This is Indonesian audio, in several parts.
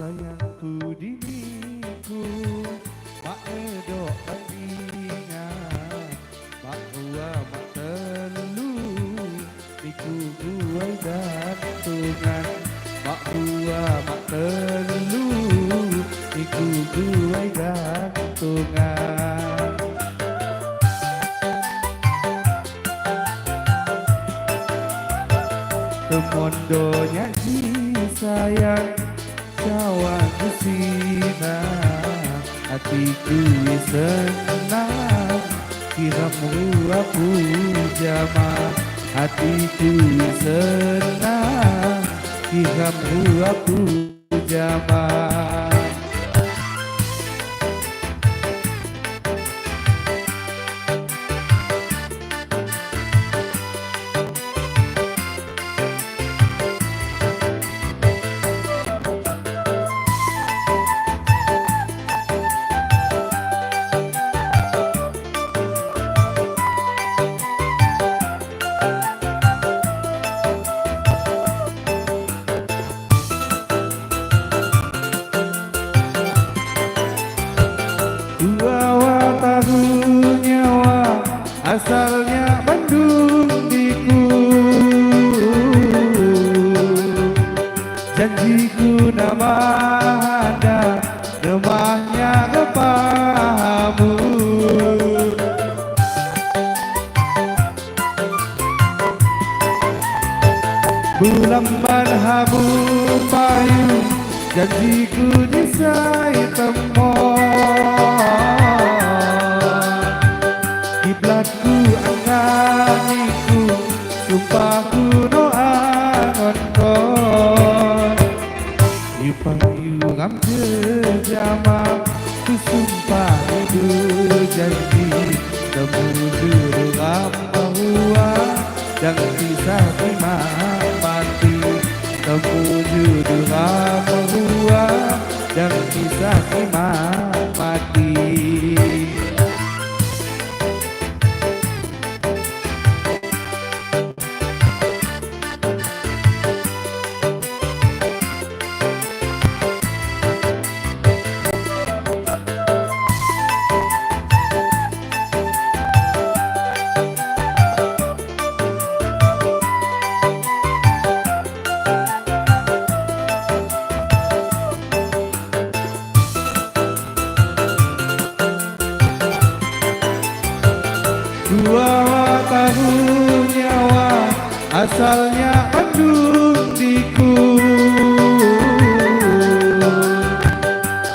Sayangku diriku mak edo bandingan mak ua mak telu niku guai gantungan mak ua mak telu niku guai gantungan temondonya si sayang cawan kusina hatiku senang kiramu aku jama hatiku senang kiramu aku jama asalnya Bandung diku janjiku nama ada rumahnya kepahamu bulan marhamu payu janjiku disai temon kiblatku anganiku sumpahku doa ngondon ipayu ngam jejama ku sumpah itu janji temu juru ngam bahwa jangan bisa terima mati temu juru ngam bahwa jangan bisa terima mati tahun nyawa asalnya Bandung diku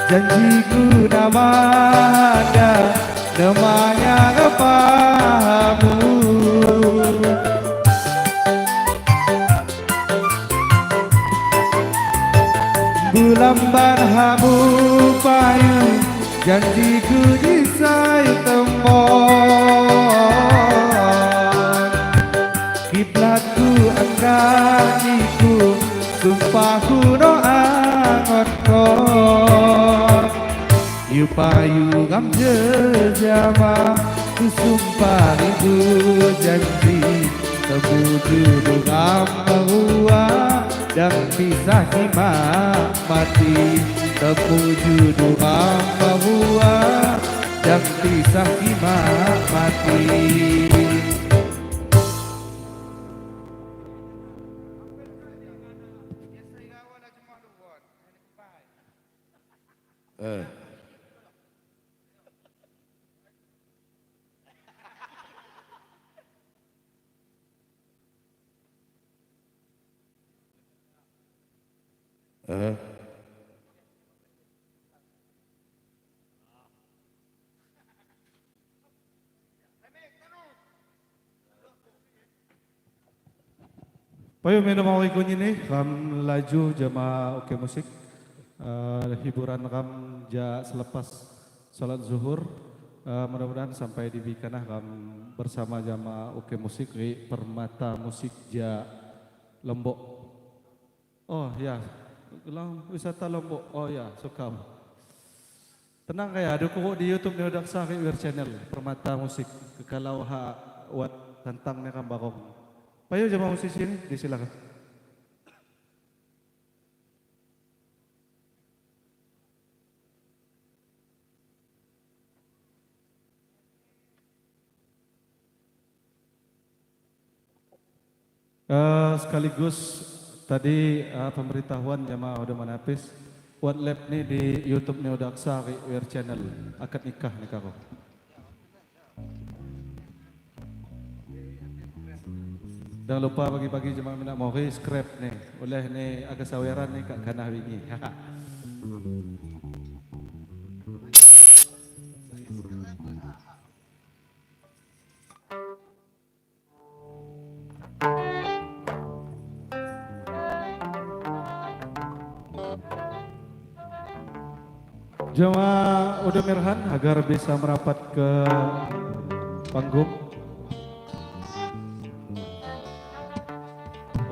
janjiku nama ada namanya kepahamu bulan barhamu payu janjiku disai temon kiblatku angganiku sumpahku doa ngondon yupayu ngam jejama ku sumpah itu janji temu juru ngam bahwa dan bisa hima mati temu juru ngam bahwa dan bisa hima mati. Payo minum awal ini kam laju jama oke musik hiburan kam ja selepas salat zuhur. Mudah-mudahan sampai di Bikanah bersama jamaah Oke Musik Permata Musik Ja Lombok. Oh ya, wisata Lombok. Oh ya, suka. Tenang kayak ada kok di YouTube ni udah sah channel Permata Musik. Kalau wat tentangnya kan bakong. Payo jamaah musisi ini disilakan. Sekaligus tadi pemberitahuan jamaah udah manapis buat lab nih di YouTube nih udah aksa wir channel akad nikah kok. Jangan lupa bagi-bagi jemaah minat mau scrap nih oleh nih agak saweran nih kak kanah wingi. Jemaah udah mirhan agar bisa merapat ke panggung.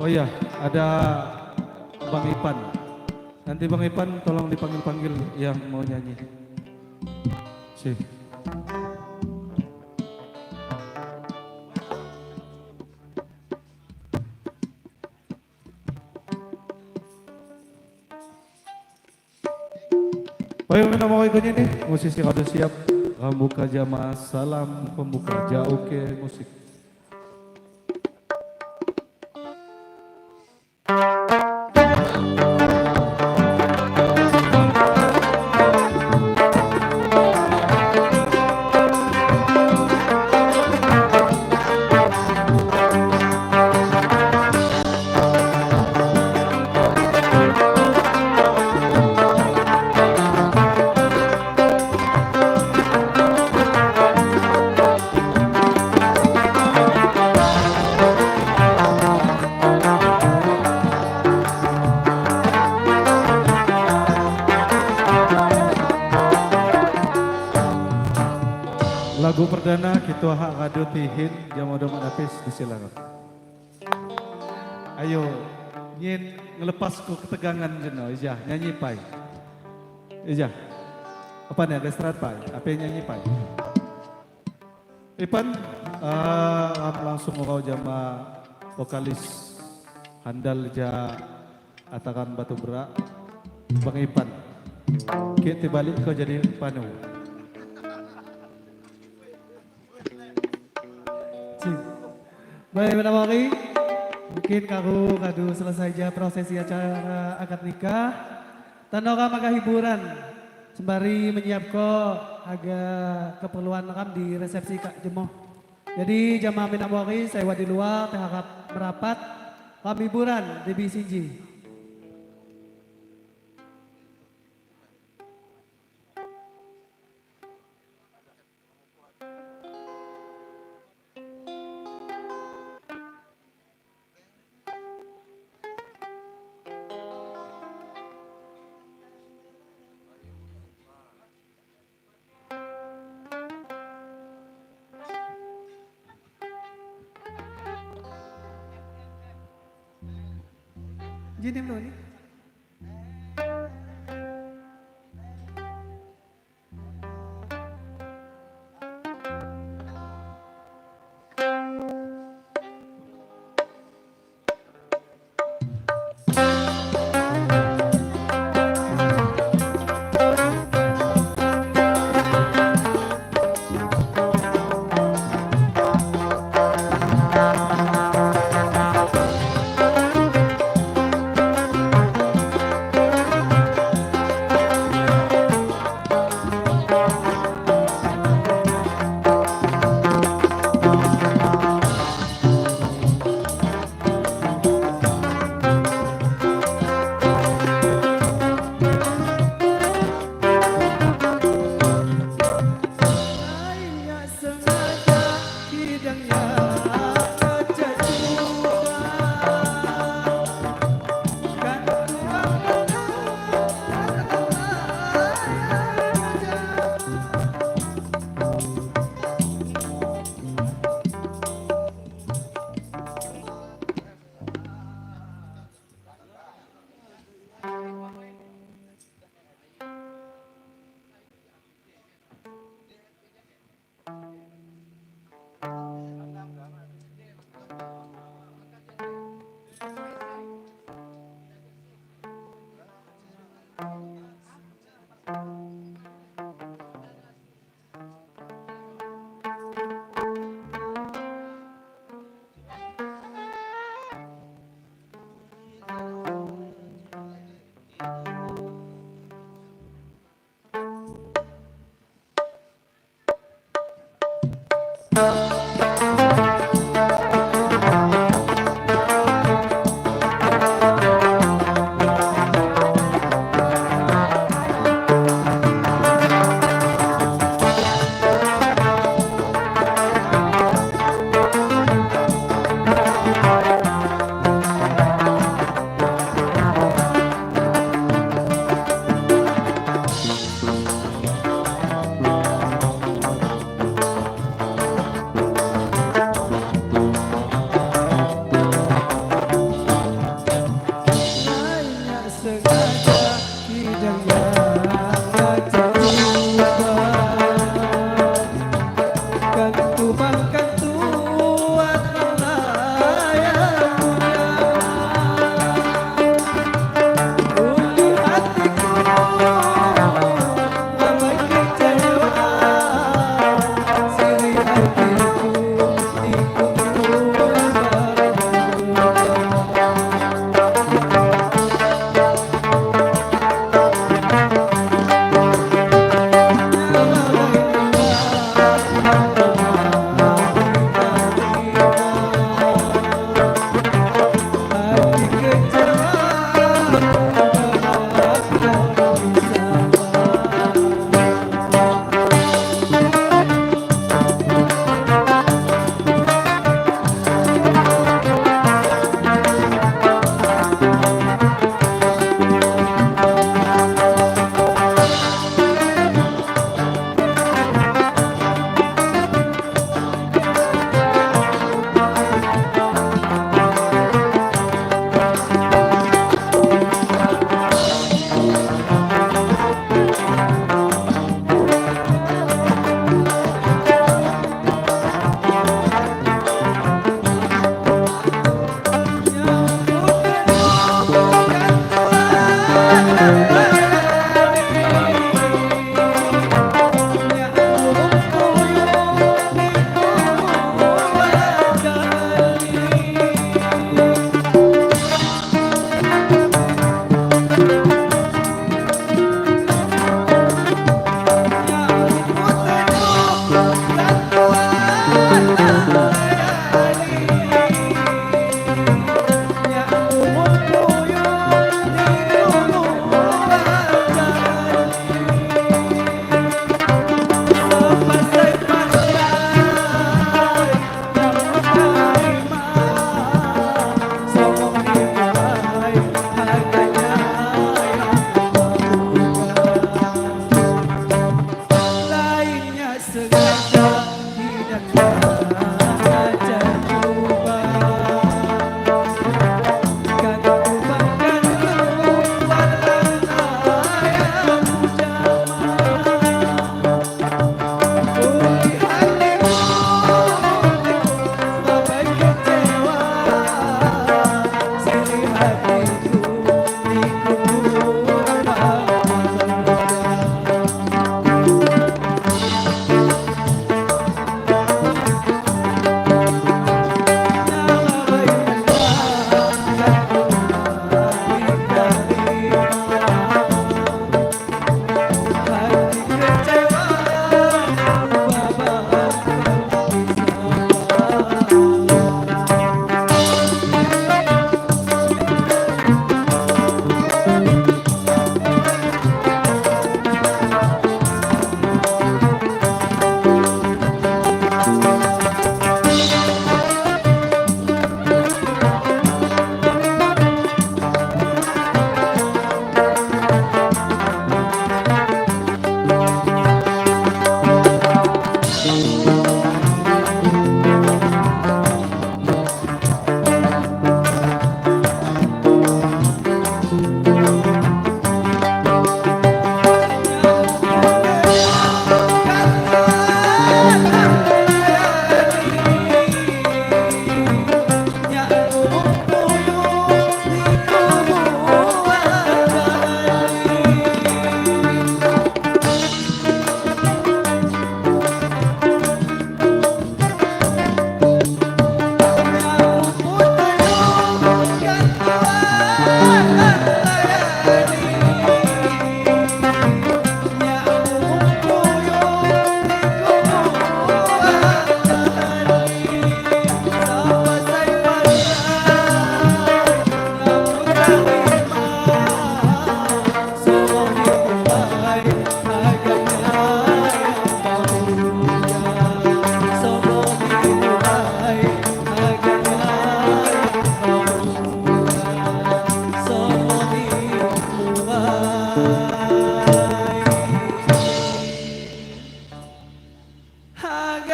Oh iya, ada Bang Ipan. Nanti Bang Ipan tolong dipanggil-panggil yang mau nyanyi. Sih. Baik, minta mau ikutnya nih, musisi udah siap. Pembuka jamaah salam pembuka Ja Oke Musik. Lagu perdana kita hak kado tihin jam udah menapis disilakan. Ayo nyin ngelepas ku ketegangan jeno Ijah nyanyi pai. Ijah. Apa nih ada serat pai? Apa yang nyanyi pai? Ipan langsung mau jama vokalis handal ja Atakan Batu Berak Bang Ipan. Kita balik kau jadi panu. Baik, menawari mungkin kadu selesai aja prosesi acara akad nikah. Tanora maka hiburan sembari menyiapkan agak keperluan rekam di resepsi Kak Jemoh. Jadi jamaah menawari saya di luar terharap merapat kami hiburan di BCG. Jadi dulu nih. Hanya sengaja tidak ngajak kan Tuhan kan tuat melayang uli hatiku ramai kecewaan siri hatiku ikut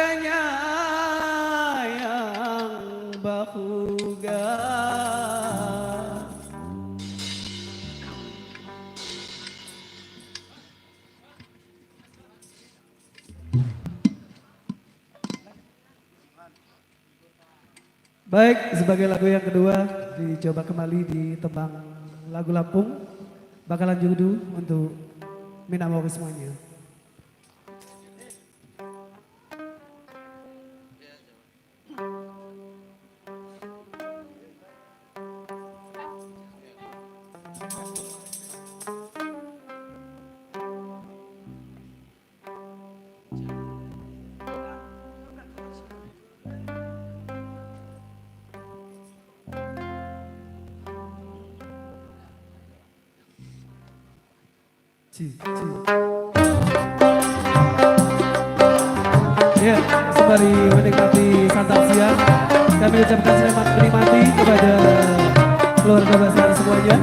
keluarganya yang bahuga. Baik, sebagai lagu yang kedua dicoba kembali di tembang lagu Lampung. Bakalan judu untuk Minamori semuanya. Ya, sembari menikmati santap siang, kami ucapkan selamat menikmati kepada keluarga besar semuanya.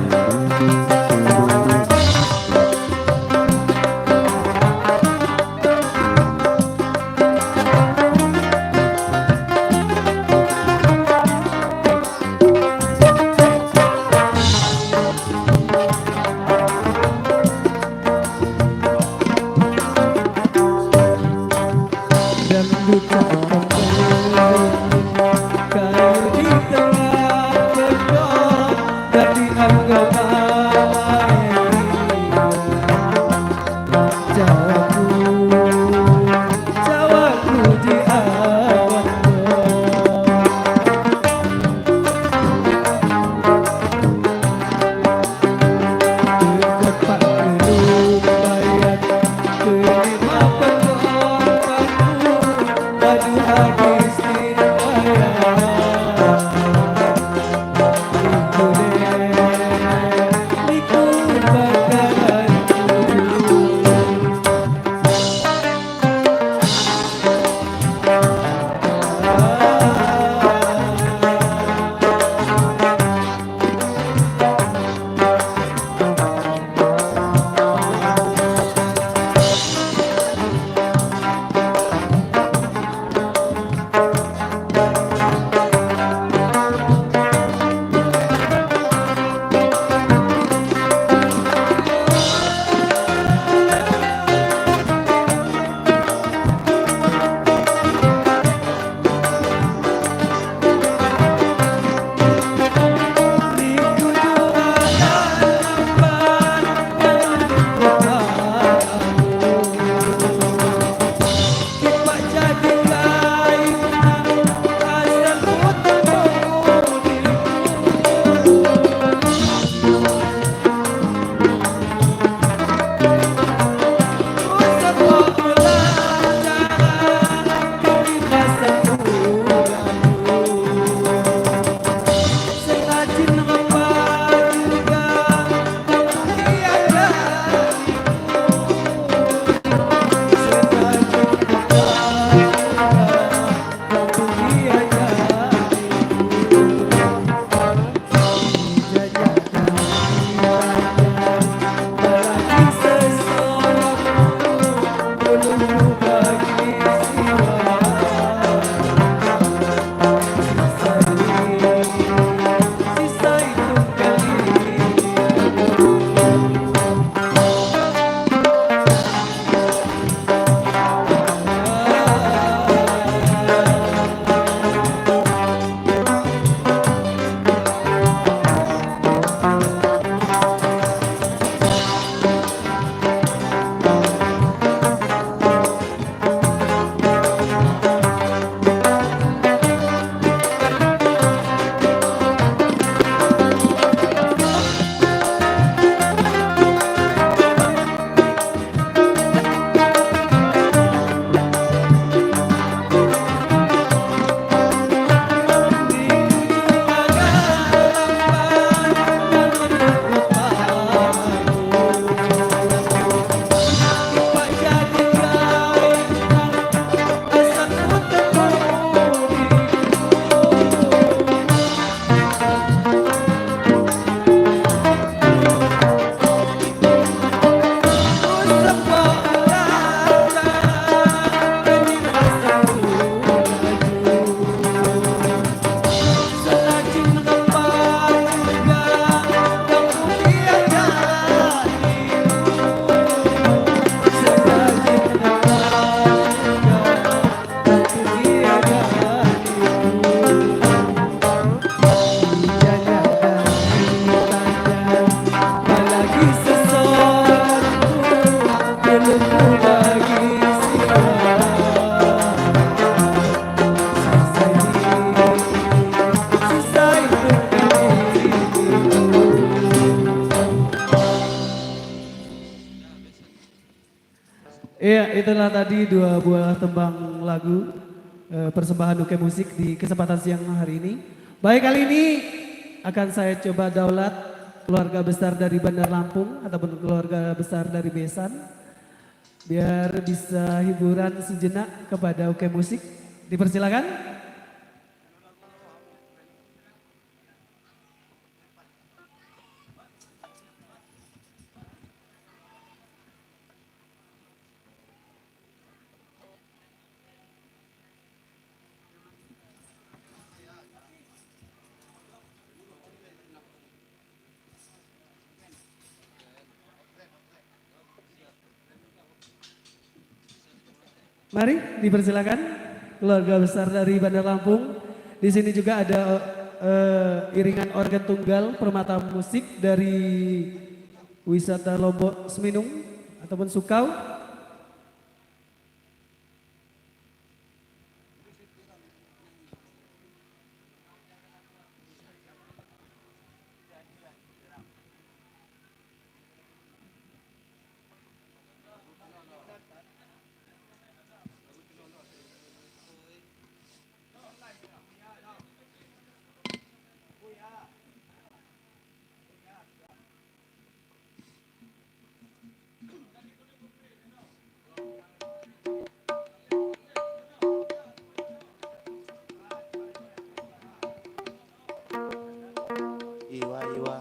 itulah tadi dua buah tembang lagu persembahan Uke Musik di kesempatan siang hari ini. Baik, kali ini akan saya coba daulat keluarga besar dari Bandar Lampung ataupun keluarga besar dari Besan biar bisa hiburan sejenak kepada Uke Musik. Dipersilakan. Mari dipersilakan keluarga besar dari Bandar Lampung. Di sini juga ada iringan organ tunggal Permata Musik dari wisata Lombok Seminung ataupun Sukau. Iwa, Iwa.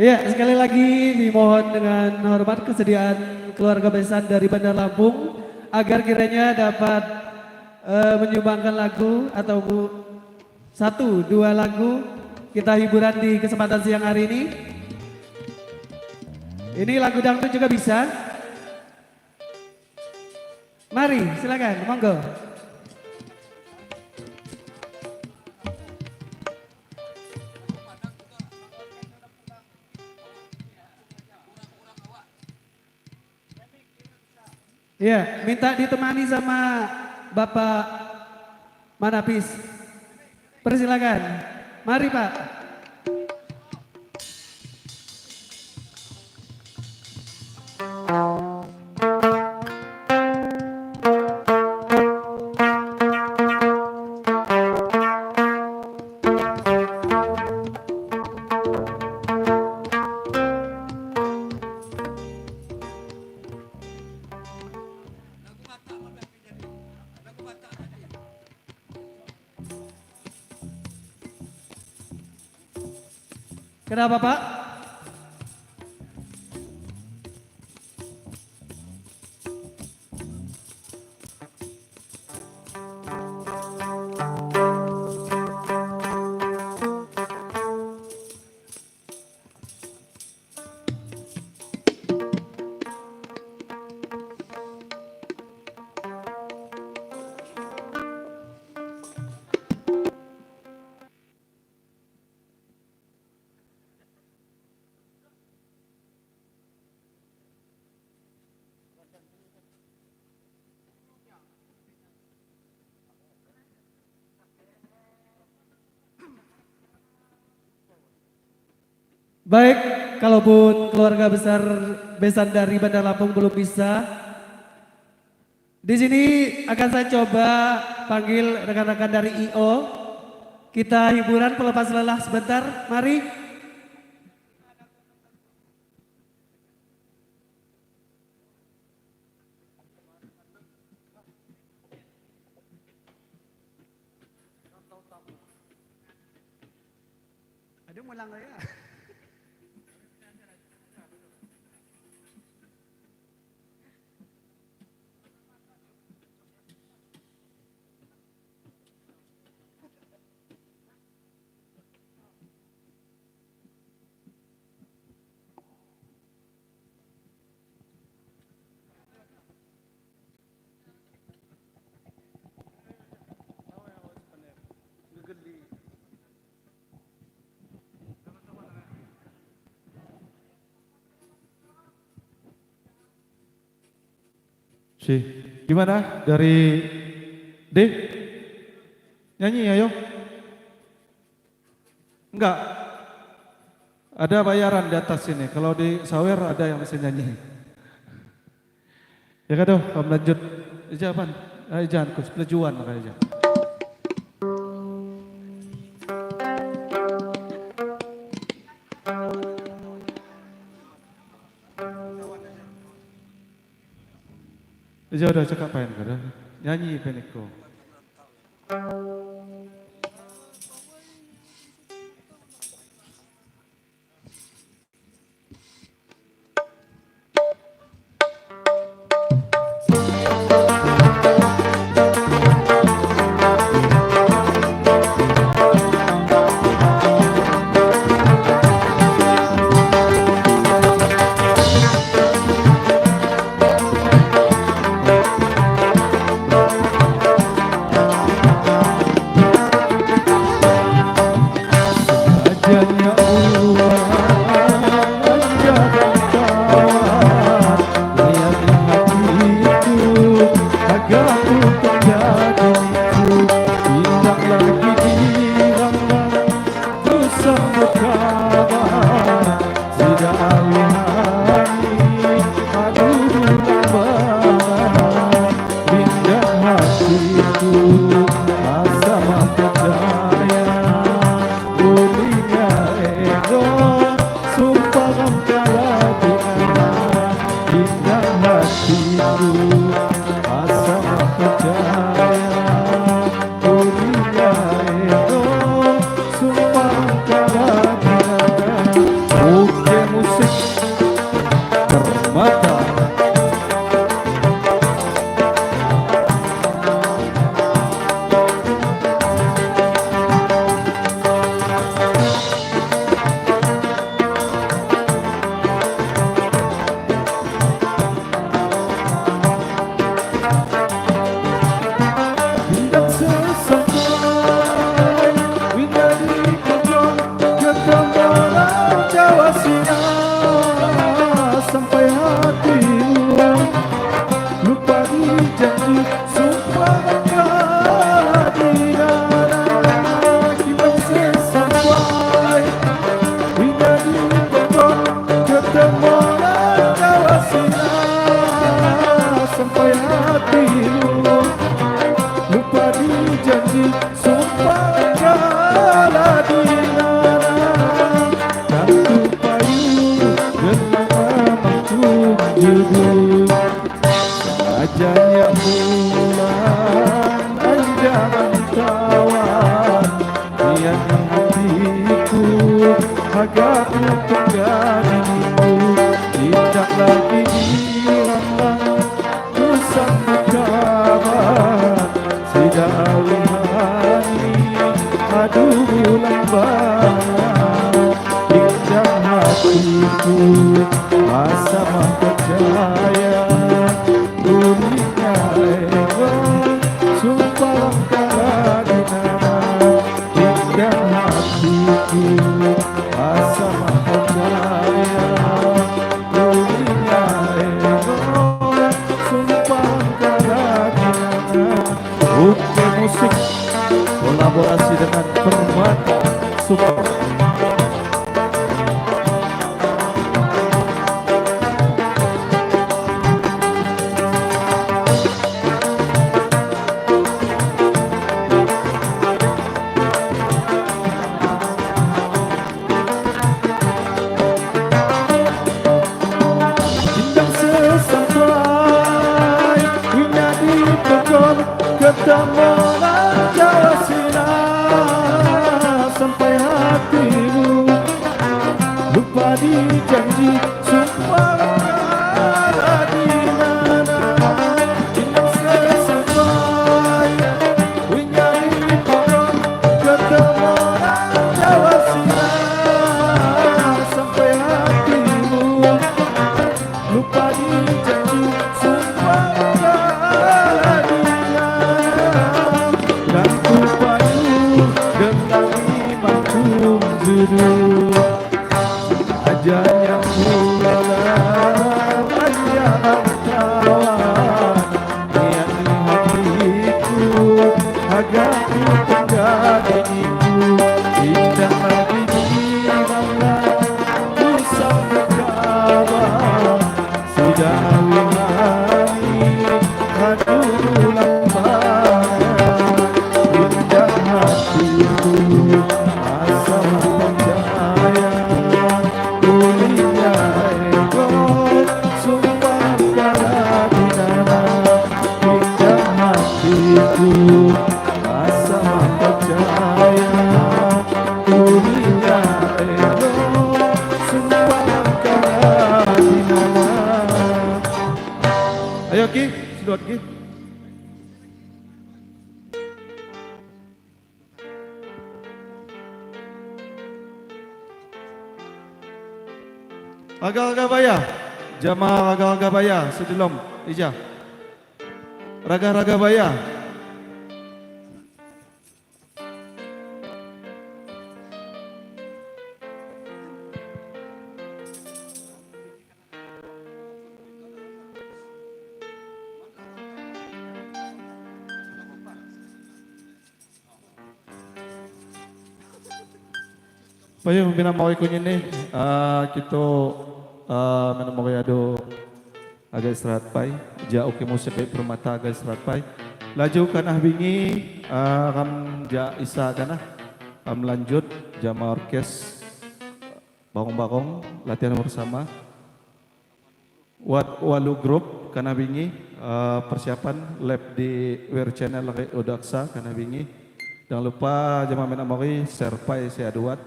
Iya, sekali lagi dimohon dengan hormat kesediaan keluarga besar dari Bandar Lampung agar kiranya dapat menyumbangkan lagu atau satu dua lagu kita hiburan di kesempatan siang hari ini. Ini lagu dangdut juga bisa. Mari, silakan, monggo. Iya, minta ditemani sama Bapak Manapis. Persilakan. Mari, Pak. Kenapa, Pak? Baik, kalaupun keluarga besar Besan dari Bandar Lampung belum bisa, di sini akan saya coba panggil rekan-rekan dari IO. Kita hiburan pelepas lelah sebentar, mari. pulang ya. Sih, gimana dari D? Nyanyi ayo. Enggak. Ada bayaran di atas sini. Kalau di sawer ada yang bisa nyanyi. Ya kado, kamu lanjut. Ijaban, jangan kus pelajuan aja. Ija udah cakap pain kada? Nyanyi peniko. Kolaborasi dengan Permata Super. lupa di janji sumpah kala di mana inang sesampai winyari pohon ketemu Jawa sinar sampai hatimu lupa di janji sumpah kala di mana dan ku payu dengan imanku judul aja yang mulalah aja kawan niat di hatiku agar ku menjadiku indah lagi di malam ku sampai kawan sudah winani aduh lambangan indah hatiku asal percaya punya ego sumpah kala di nana indah hatiku asal percaya punya ego sumpah kala di nana. Ayo Ki, sedot Ki. Raga-raga baya, jamaah raga-raga baya, sedilom, ija. Raga-raga baya. Payo minamaway ko niya kita minamaway ado agak istirahat pai, ja oke musik kay permata agak istirahat pai. Laju kanah bingi kam ja isa kanah kam lanjut jama orkes bakong-bakong latihan bersama. Walu grup kanah bingi persiapan lab di Wear Channel kay Odaksa kanah bingi. Jangan lupa jama minamaway share pai saya aduat.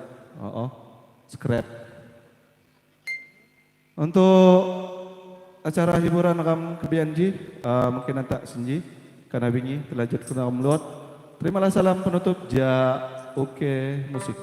Scrap. Untuk acara hiburan kam kebianji mungkin nanti senji karena bingi terlanjut kena umlot. Terimalah salam penutup ja oke musik.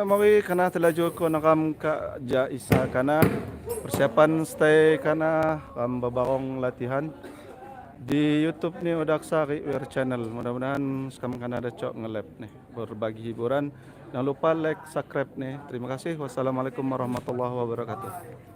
Mari kana telaju ko nakam ka ja isa kana persiapan stay kana kam babarong latihan di YouTube nih Odaksa Wear Channel. Mudah-mudahan sekarang kana ada cok nge-lab nih berbagi hiburan. Jangan lupa like, subscribe nih. Terima kasih. Wassalamualaikum warahmatullahi wabarakatuh.